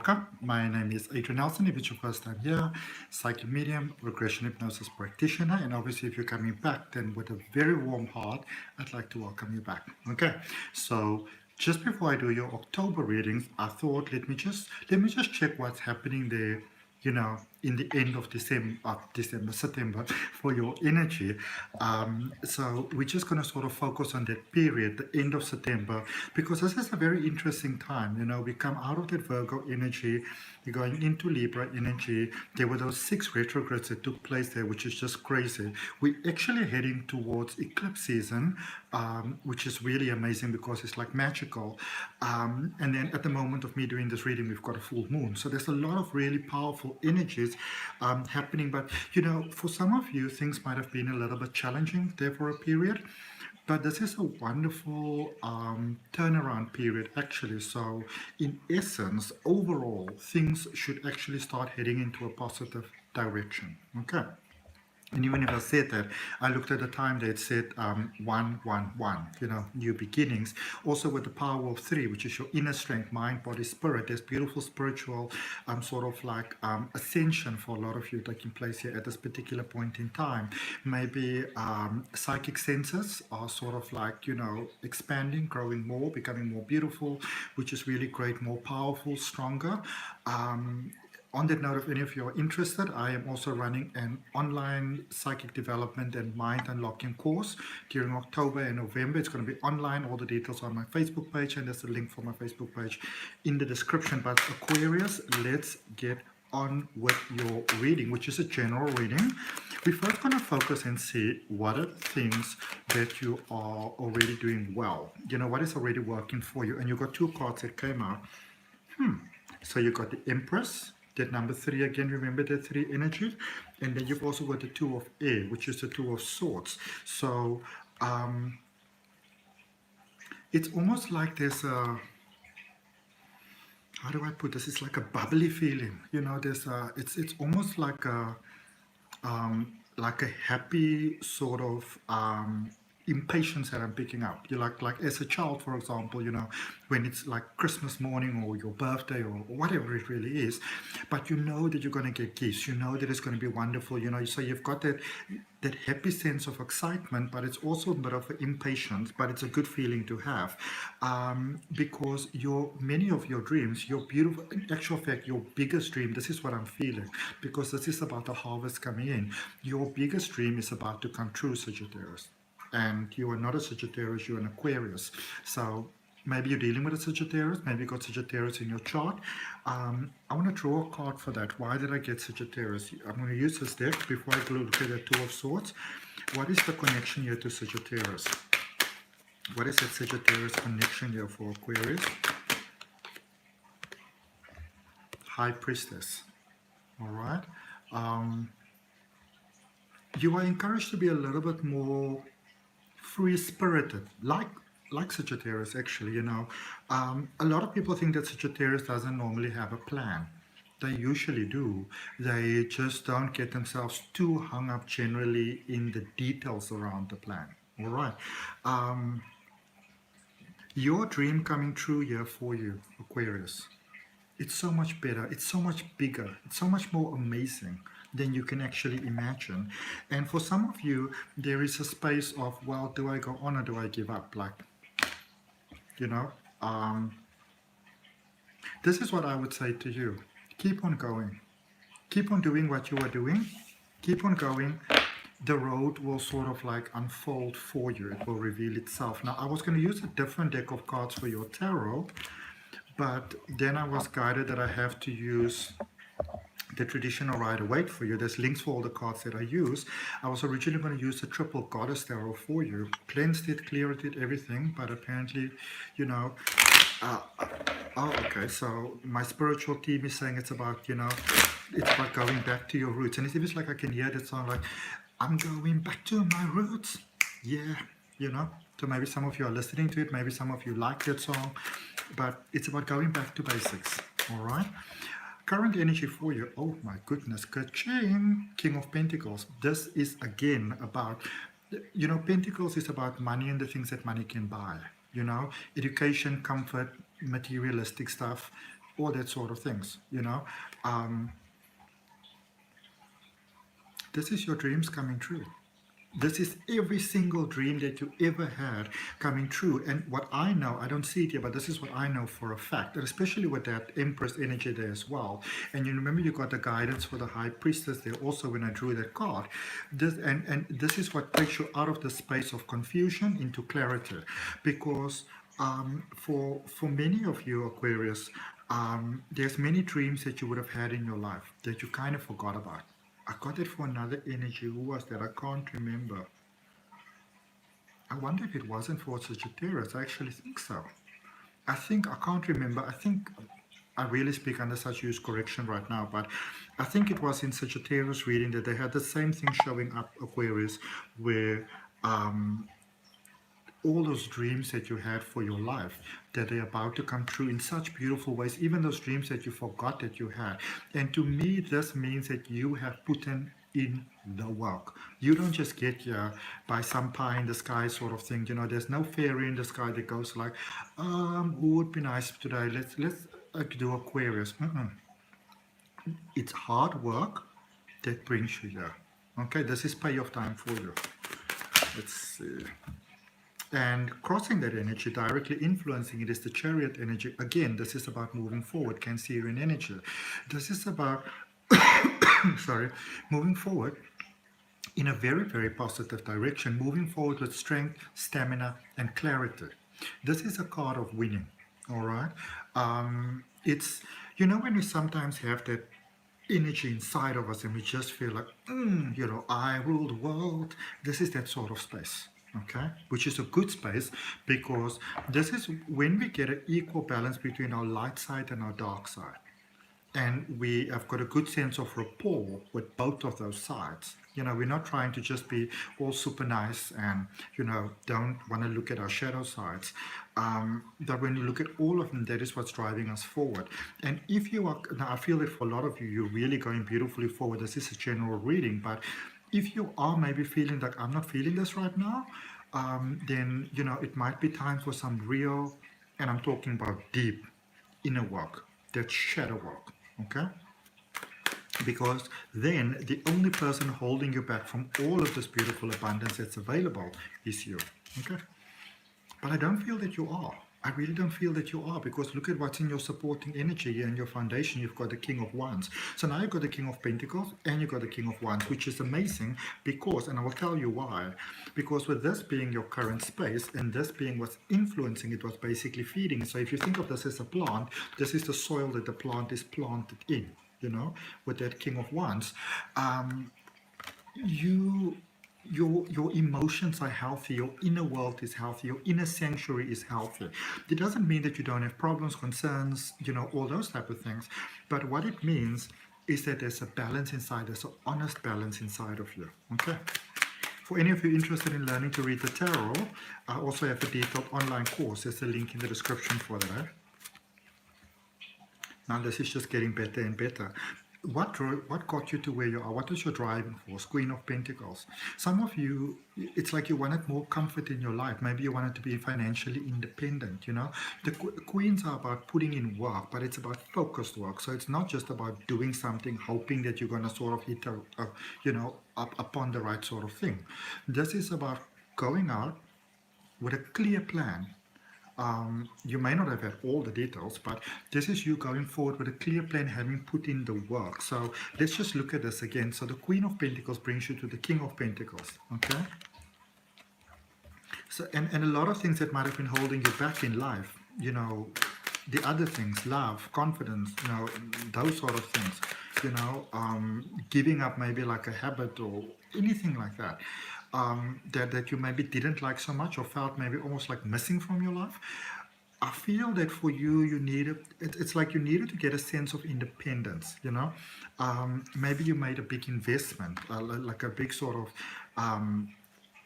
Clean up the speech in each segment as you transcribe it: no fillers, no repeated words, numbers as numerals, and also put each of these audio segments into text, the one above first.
welcome. My name is Adrian Nelson. If it's your first time here, psychic medium, regression hypnosis practitioner, and obviously if you're coming back, then with a very warm heart, I'd like to welcome you back. Okay, so just before I do your October readings, I thought let me just check what's happening there, in the end of September, for your energy. So we're just going to sort of focus on that period, the end of September, because this is a very interesting time. We come out of that Virgo energy, we're going into Libra energy. There were those 6 retrogrades that took place there, which is just crazy. We're actually heading towards eclipse season, which is really amazing because it's like magical. And then at the moment of me doing this reading, we've got a full moon. So there's a lot of really powerful energies happening. But, for some of you, things might have been a little bit challenging there for a period. But this is a wonderful turnaround period, actually. So in essence, overall, things should actually start heading into a positive direction. Okay. And even if I said that, I looked at the time that it said 111, new beginnings. Also with the power of 3, which is your inner strength, mind, body, spirit. There's beautiful spiritual sort of like ascension for a lot of you taking place here at this particular point in time. Maybe psychic senses are sort of like, expanding, growing more, becoming more beautiful, which is really great, more powerful, stronger. On that note, if any of you are interested, I am also running an online psychic development and mind unlocking course during October and November. It's going to be online. All the details are on my Facebook page, and there's a link for my Facebook page in the description. But Aquarius, let's get on with your reading, which is a general reading. We're first going to focus and see what are things that you are already doing well. What is already working for you. And you got 2 cards that came out. So you got the Empress. That number 3 again, remember the 3 energies, and then you've also got the 2 of air, which is the 2 of swords. So it's almost like there's a, how do I put this? It's like a bubbly feeling, there's a, it's almost like a happy sort of impatience that I'm picking up. You like as a child, for example, when it's like Christmas morning or your birthday or whatever it really is, but you know that you're going to get gifts, you know that it's going to be wonderful, so you've got that happy sense of excitement, but it's also a bit of impatience, but it's a good feeling to have, because many of your dreams, your beautiful, in actual fact, your biggest dream, this is what I'm feeling, because this is about the harvest coming in. Your biggest dream is about to come true, Sagittarius. And you are not a Sagittarius, you're an Aquarius. So maybe you're dealing with a Sagittarius, maybe you got Sagittarius in your chart. I want to draw a card for that. Why did I get Sagittarius? I'm going to use this deck before I look at the 2 of swords. What is the connection here to Sagittarius? What is that Sagittarius connection here for Aquarius? High Priestess. All right. You are encouraged to be a little bit more free-spirited, like Sagittarius, actually. A lot of people think that Sagittarius doesn't normally have a plan. They usually do. They just don't get themselves too hung up generally in the details around the plan. All right. Your dream coming true here for you, Aquarius. It's so much better. It's so much bigger. It's so much more amazing than you can actually imagine. And for some of you, there is a space of, well, do I go on or do I give up? This is what I would say to you. Keep on going. Keep on doing what you are doing. Keep on going. The road will sort of like unfold for you. It will reveal itself. Now, I was going to use a different deck of cards for your tarot, but then I was guided that I have to use the traditional Rider-Waite for you. There's links for all the cards that I use. I was originally going to use the triple goddess tarot for you. Cleansed it, cleared it, everything, but apparently, okay, so my spiritual team is saying it's about, it's about going back to your roots. And it seems like I can hear that song like, I'm going back to my roots. Yeah, so maybe some of you are listening to it, maybe some of you like that song, but it's about going back to basics, all right? Current energy for you, oh my goodness, ka-ching, King of Pentacles. This is again about, Pentacles is about money and the things that money can buy, education, comfort, materialistic stuff. all that sort of things, you know. This is your dreams coming true. This is every single dream that you ever had coming true. And what I know, I don't see it here, but this is what I know for a fact, and especially with that Empress energy there as well. And you remember you got the guidance for the High Priestess there also when I drew that card. And this is what takes you out of the space of confusion into clarity. Because for many of you Aquarius, there's many dreams that you would have had in your life that you kind of forgot about. I got it for another energy. Who was that? I can't remember. I wonder if it wasn't for Sagittarius. I actually think so. I can't remember. I think I really speak under such use correction right now, but I think it was in Sagittarius reading that they had the same thing showing up, Aquarius, where all those dreams that you had for your life, that they're about to come true in such beautiful ways, even those dreams that you forgot that you had. And to me, this means that you have put in the work. You don't just get here by some pie in the sky sort of thing. You know, there's no fairy in the sky that goes like, who would be nice today? Let's do Aquarius. It's hard work that brings you here. Okay, this is payoff time for you. Let's see. And crossing that energy, directly influencing it, is the Chariot energy. Again, this is about moving forward, Cancerian energy. This is about, moving forward in a very, very positive direction, moving forward with strength, stamina, and clarity. This is a card of winning, all right? It's, you know, when we sometimes have that energy inside of us and we just feel like, you know, I rule the world. This is that sort of space. Okay, which is a good space, because this is when we get an equal balance between our light side and our dark side, and we have got a good sense of rapport with both of those sides. You know, we're not trying to just be all super nice and, you know, don't want to look at our shadow sides. That when you look at all of them, that is what's driving us forward. And if you are, now I feel that for a lot of you, you're really going beautifully forward. This is a general reading, but if you are maybe feeling like, I'm not feeling this right now, then, you know, it might be time for some real, and I'm talking about deep inner work, that shadow work, okay? Because then the only person holding you back from all of this beautiful abundance that's available is you, okay? But I don't feel that you are. I really don't feel that you are, because look at what's in your supporting energy and your foundation. You've got the King of Wands. So now you've got the King of Pentacles and you've got the King of Wands, which is amazing because, and I will tell you why, because with this being your current space and this being what's influencing it, what's basically feeding. So if you think of this as a plant, this is the soil that the plant is planted in, you know, with that King of Wands. Your emotions are healthy, your inner world is healthy, your inner sanctuary is healthy. It doesn't mean that you don't have problems, concerns, you know, all those type of things. But what it means is that there's a balance inside, there's an honest balance inside of you. Okay. For any of you interested in learning to read the tarot, I also have a detailed online course. There's a link in the description for that. Now this is just getting better and better. What got you to where you are? What is your driving force? Queen of Pentacles. Some of you, it's like you wanted more comfort in your life. Maybe you wanted to be financially independent, you know. The queens are about putting in work, but it's about focused work. So it's not just about doing something, hoping that you're going to sort of hit, you know, up upon the right sort of thing. This is about going out with a clear plan. You may not have had all the details, but this is you going forward with a clear plan, having put in the work. So let's just look at this again. So the Queen of Pentacles brings you to the King of Pentacles, okay? So, and a lot of things that might have been holding you back in life, you know, the other things, love, confidence, you know, those sort of things, you know, giving up maybe like a habit or anything like that. That you maybe didn't like so much or felt maybe almost like missing from your life. I feel that for you, you needed, it's like you needed to get a sense of independence, you know. Maybe you made a big investment, like a big sort of,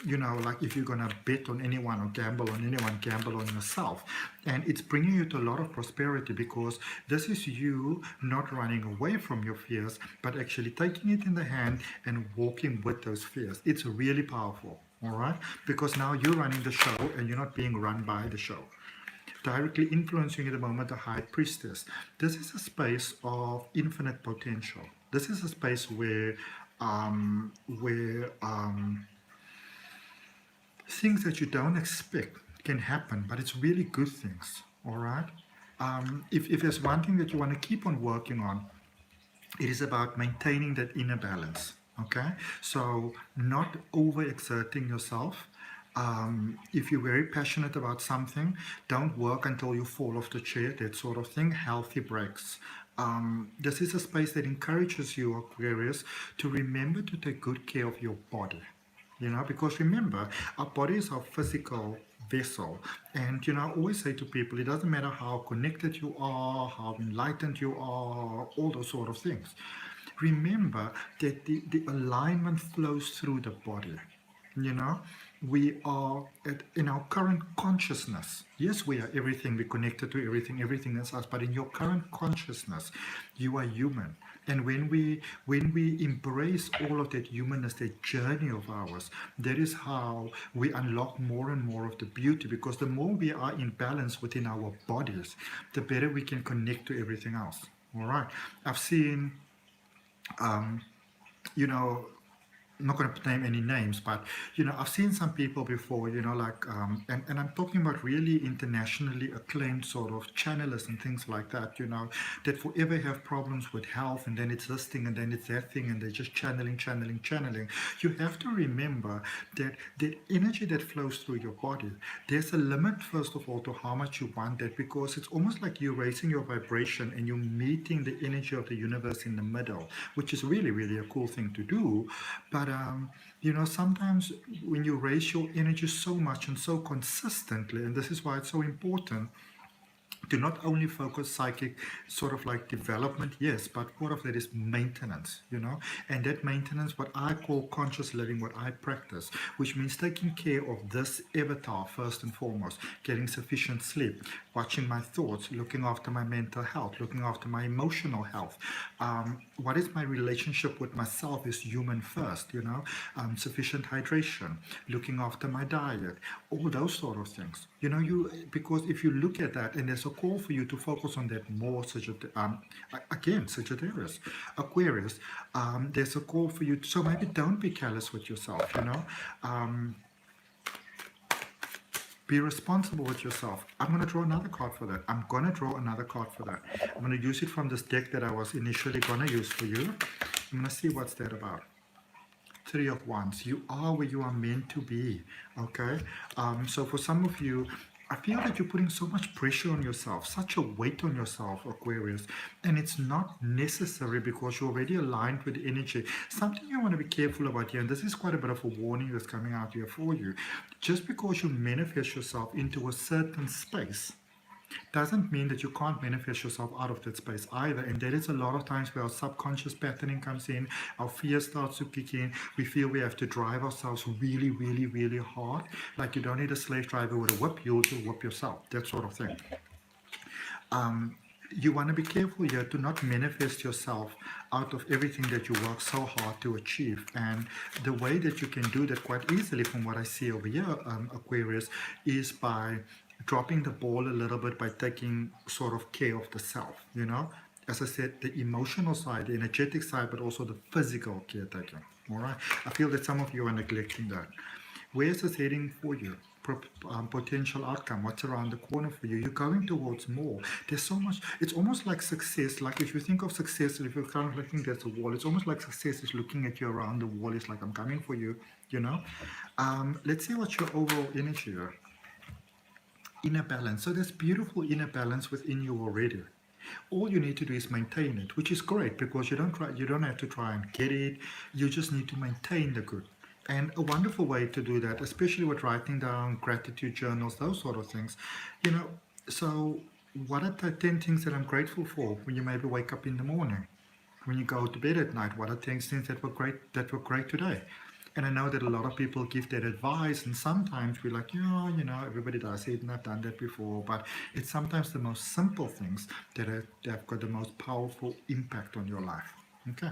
you know, like if you're going to bet on anyone or gamble on anyone, gamble on yourself. And it's bringing you to a lot of prosperity, because this is you not running away from your fears, but actually taking it in the hand and walking with those fears. It's really powerful, all right? Because now you're running the show and you're not being run by the show. directly influencing at the moment the High Priestess. This is a space of infinite potential. This is a space where things that you don't expect can happen, but it's really good things. All right. If there's one thing that you want to keep on working on, it is about maintaining that inner balance. Okay, so not overexerting yourself. If you're very passionate about something, don't work until you fall off the chair, that sort of thing. Healthy breaks. This is a space that encourages you, Aquarius, to remember to take good care of your body. Because remember, our body is our physical vessel. And, I always say to people, it doesn't matter how connected you are, how enlightened you are, all those sort of things. Remember that the alignment flows through the body. We are in our current consciousness. Yes, we are everything. We're connected to everything. Everything is us. But in your current consciousness, you are human. And when we embrace all of that humanness, that journey of ours, that is how we unlock more and more of the beauty. Because the more we are in balance within our bodies, the better we can connect to everything else. All right. I've seen, I'm not going to name any names, but I've seen some people before, and I'm talking about really internationally acclaimed sort of channelers and things like that, that forever have problems with health, and then it's this thing and then it's that thing, and they're just channeling. You have to remember that the energy that flows through your body, there's a limit, first of all, to how much you want that, because it's almost like you're raising your vibration and you're meeting the energy of the universe in the middle, which is really, really a cool thing to do. But sometimes when you raise your energy so much and so consistently, and this is why it's so important to not only focus psychic sort of like development, yes, but part of that is maintenance, and that maintenance, what I call conscious living, what I practice, which means taking care of this avatar first and foremost, getting sufficient sleep, watching my thoughts, looking after my mental health, looking after my emotional health. What is my relationship with myself is human first, sufficient hydration, looking after my diet, all those sort of things. Because if you look at that, and there's a call for you to focus on that more, Sagittarius, Aquarius, there's a call for you, so maybe don't be callous with yourself, be responsible with yourself. I'm going to draw another card for that. I'm going to use it from this deck that I was initially going to use for you. I'm going to see what's that about. Three of Wands. You are where you are meant to be. Okay. So for some of you, I feel that you're putting so much pressure on yourself, such a weight on yourself, Aquarius, and it's not necessary because you're already aligned with the energy. Something you want to be careful about here, and this is quite a bit of a warning that's coming out here for you. Just because you manifest yourself into a certain space doesn't mean that you can't manifest yourself out of that space either. And that is a lot of times where our subconscious patterning comes in, our fear starts to kick in. We feel we have to drive ourselves really, really, really hard. Like you don't need a slave driver with a whip, you'll whip yourself, that sort of thing. You want to be careful here to not manifest yourself out of everything that you work so hard to achieve. And the way that you can do that quite easily, from what I see over here, Aquarius, is by dropping the ball a little bit, by taking sort of care of the self, as I said, the emotional side, the energetic side, but also the physical caretaking. All right. I feel that some of you are neglecting that. Where is this heading for you? Potential outcome, what's around the corner for you? You're going towards more. There's so much. It's almost like success. Like if you think of success, if you're kind of looking at the wall, it's almost like success is looking at you around the wall. It's like, I'm coming for you, Let's see what's your overall energy here. Inner balance. So there's beautiful inner balance within you already. All you need to do is maintain it, which is great, because you don't have to try and get it. You just need to maintain the good. And a wonderful way to do that, especially with writing down gratitude journals, those sort of things, So what are the 10 things that I'm grateful for when you maybe wake up in the morning? When you go to bed at night, what are 10 things that were great today? And I know that a lot of people give that advice, and sometimes we're like, everybody does it, and I've done that before. But it's sometimes the most simple things that have got the most powerful impact on your life. Okay.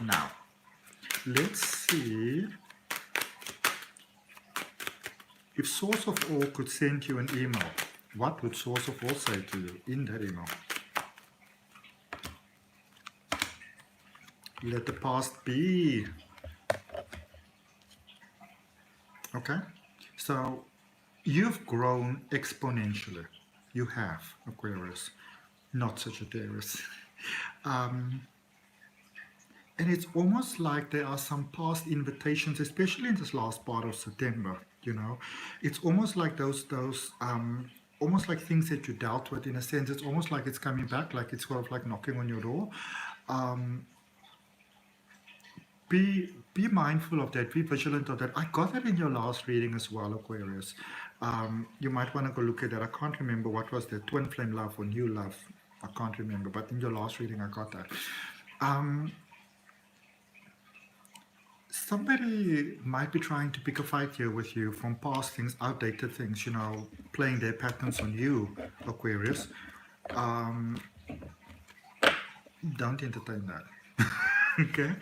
Now, let's see if Source of All could send you an email What would Source of All say to you in that email? Let the past be. Okay? So, you've grown exponentially. You have, Aquarius, not Sagittarius. And it's almost like there are some past invitations, especially in this last part of September, you know. It's almost like those almost like things that you dealt with in a sense. It's almost like it's coming back, like it's sort of like knocking on your door. Be mindful of that, be vigilant of that. I got that in your last reading as well, Aquarius. You might want to go look at that. I can't remember what was the twin flame love or new love. I can't remember, but in your last reading I got that. Somebody might be trying to pick a fight here with you from past things, outdated things, you know, playing their patterns on you, Aquarius. Don't entertain that. Okay?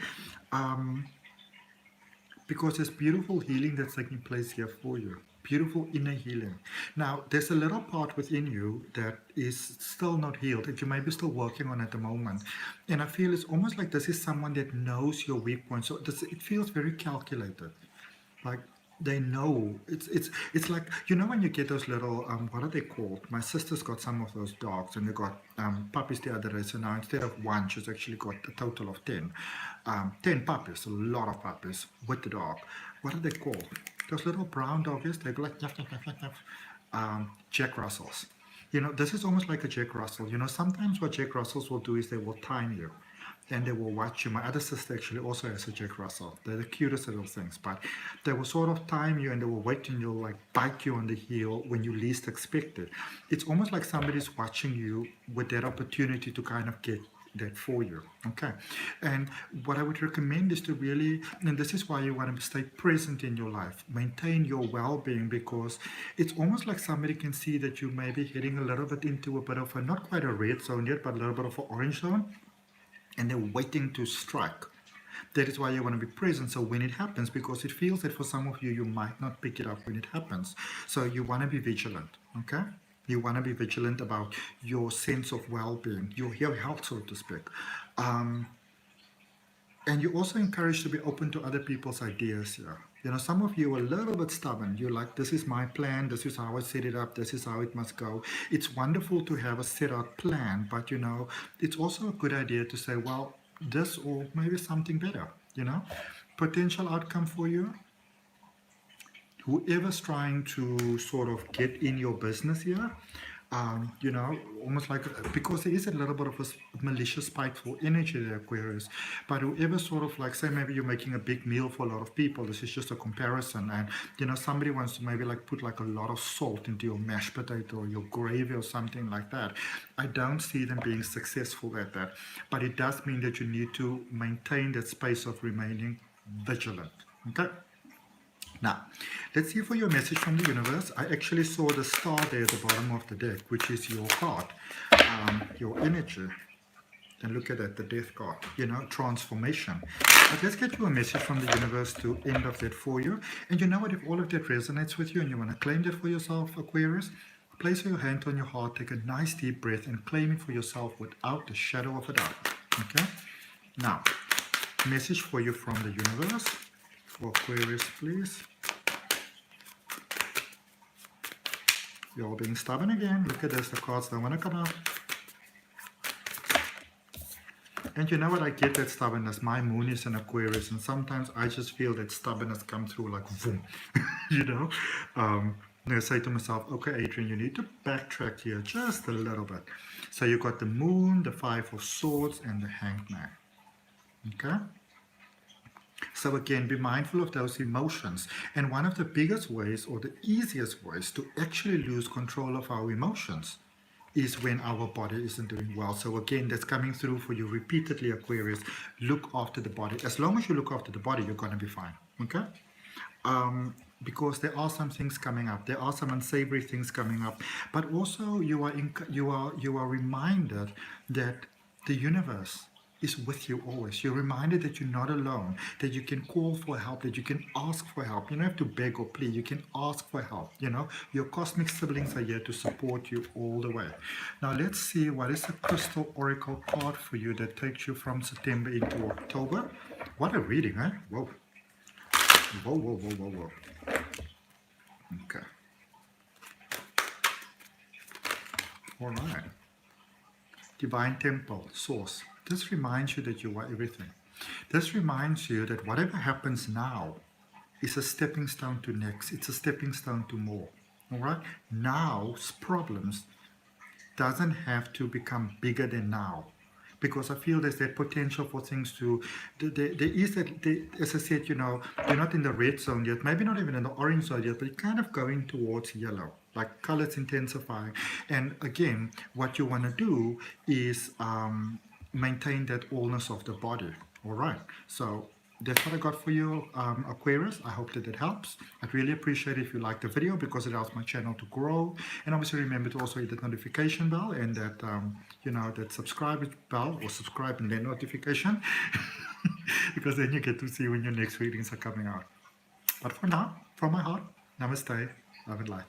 Because there's beautiful healing that's taking place here for you. Beautiful inner healing. Now, there's a little part within you that is still not healed, that you may be still working on at the moment. And I feel it's almost like this is someone that knows your weak points. So it feels very calculated. Like they know. It's like, you know, when you get those little, what are they called? My sister's got some of those dogs, and they got puppies the other day. So now instead of one, she's actually got a total of 10. 10 puppies, a lot of puppies with the dog. What are they called? Those little brown doggies, they go like Jack Russells. You know, this is almost like a Jack Russell. You know, sometimes what Jack Russells will do is they will time you and they will watch you. My other sister actually also has a Jack Russell. They're the cutest little things, but they will sort of time you and they will wait and you'll like bite you on the heel when you least expect it. It's almost like somebody's watching you with that opportunity to kind of get that for you. Okay, and what I would recommend is to really, and this is why you want to stay present in your life, maintain your well-being, because it's almost like somebody can see that you may be heading a little bit into a bit of a, not quite a red zone yet, but a little bit of an orange zone, and they're waiting to strike. That is why you want to be present, so when it happens, because it feels that for some of you, you might not pick it up when it happens, so you want to be vigilant. Okay, you want to be vigilant about your sense of well-being, your health, so to speak. And you're also encouraged to be open to other people's ideas here. You know, some of you are a little bit stubborn. You're like, this is my plan, this is how I set it up, this is how it must go. It's wonderful to have a set out plan, but you know, it's also a good idea to say, well, this or maybe something better, you know. Potential outcome for you, whoever's trying to sort of get in your business here, you know, almost like, because there is a little bit of a malicious, spiteful energy there, Aquarius, but whoever sort of like, say maybe you're making a big meal for a lot of people, this is just a comparison, and you know, somebody wants to maybe like put like a lot of salt into your mashed potato or your gravy or something like that. I don't see them being successful at that, but it does mean that you need to maintain that space of remaining vigilant. Okay. Now, let's see for your message from the universe. I actually saw the star there at the bottom of the deck, which is your card, your energy. And look at that, the death card, you know, transformation. But let's get you a message from the universe to end of that for you. And you know what, if all of that resonates with you and you want to claim that for yourself, Aquarius, place your hand on your heart, take a nice deep breath and claim it for yourself without a shadow of a doubt. Okay? Now, message for you from the universe. For Aquarius, please. You're being stubborn again. Look at this, the cards don't want to come out. And you know what, I get that stubbornness. My moon is in Aquarius, and sometimes I just feel that stubbornness come through like boom, you know. I say to myself, okay, Adrian, you need to backtrack here just a little bit. So you got the moon, the 5 of swords, and the hanged man. Okay. So again, be mindful of those emotions. And one of the biggest ways or the easiest ways to actually lose control of our emotions is when our body isn't doing well. So again, that's coming through for you repeatedly, Aquarius. Look after the body. As long as you look after the body, you're going to be fine. Okay? Because there are some things coming up. There are some unsavory things coming up. But also you are reminded that the universe is with you always. You're reminded that you're not alone, that you can call for help, that you can ask for help. You don't have to beg or plead. You can ask for help. You know, your cosmic siblings are here to support you all the way. Now let's see what is the crystal oracle card for you that takes you from September into October. What a reading, huh? Whoa. Whoa, whoa, whoa, whoa, whoa. Okay. All right. Divine Temple, Source. This reminds you that you are everything. This reminds you that whatever happens now is a stepping stone to next. It's a stepping stone to more. All right? Now's problems doesn't have to become bigger than now. Because I feel there's that potential for things to, there is that, as I said, you know, you're not in the red zone yet, maybe not even in the orange zone yet, but you're kind of going towards yellow, like colors intensifying. And again, what you want to do is maintain that allness of the body. All right, so that's what I got for you, Aquarius. I hope that it helps. I'd really appreciate it if you like the video because it helps my channel to grow. And obviously remember to also hit that notification bell and that, you know, that subscribe bell or subscribe and then notification because then you get to see when your next readings are coming out. But for now, from my heart, namaste, love and light.